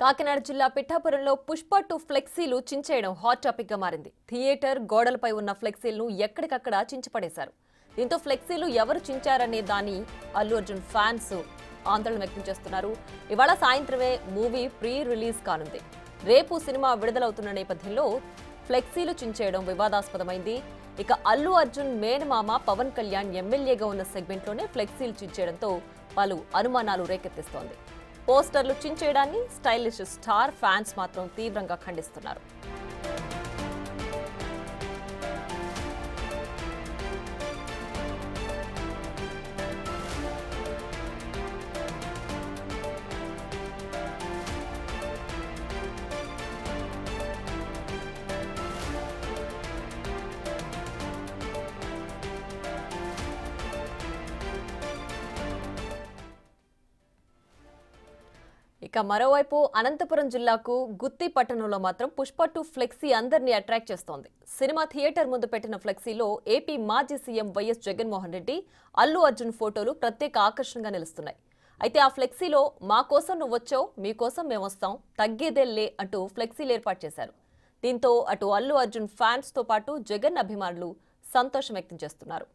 కాకినాడ జిల్లా పిఠాపురంలో పుష్ప 2 ఫ్లెక్సీలు చించేయడం హాట్ టాపిక్ గా మారింది. థియేటర్ గోడలపై ఉన్న ఫ్లెక్సీలను ఎక్కడికక్కడ చించిపడేశారు. దీంతో ఫ్లెక్సీలు ఎవరు చించారనే దాని అల్లు అర్జున్ ఫ్యాన్స్ ఆందోళన వ్యక్తం చేస్తున్నారు. ఇవాళ సాయంత్రమే మూవీ ప్రీ రిలీజ్ కానుంది. రేపు సినిమా విడుదలవుతున్న నేపథ్యంలో ఫ్లెక్సీలు చించేయడం వివాదాస్పదమైంది. ఇక అల్లు అర్జున్ మేనమామ పవన్ కళ్యాణ్ ఎమ్మెల్యేగా ఉన్న సెగ్మెంట్లోనే ఫ్లెక్సీలు చించేయడంతో పలు అనుమానాలు రేకెత్తిస్తోంది. పోస్టర్లు చించేయడాన్ని స్టైలిష్ స్టార్ ఫ్యాన్స్ మాత్రం తీవ్రంగా ఖండిస్తున్నారు. ఇక మరోవైపు అనంతపురం జిల్లాకు గుత్తి పట్టణంలో మాత్రం పుష్ప 2 ఫ్లెక్సీ అందరినీ అట్రాక్ట్ చేస్తోంది. సినిమా థియేటర్ ముందు పెట్టిన ఫ్లెక్సీలో ఏపీ మాజీ సీఎం వైఎస్ జగన్మోహన్ రెడ్డి, అల్లు అర్జున్ ఫోటోలు ప్రత్యేక ఆకర్షణగా నిలుస్తున్నాయి. అయితే ఆ ఫ్లెక్సీలో మా కోసం నువ్వు వచ్చావు, మీకోసం మేము వస్తాం, తగ్గేదేలే అంటూ ఫ్లెక్సీలు ఏర్పాటు చేశారు. దీంతో అటు అల్లు అర్జున్ ఫ్యాన్స్ తో పాటు జగన్ అభిమానులు సంతోషం వ్యక్తం చేస్తున్నారు.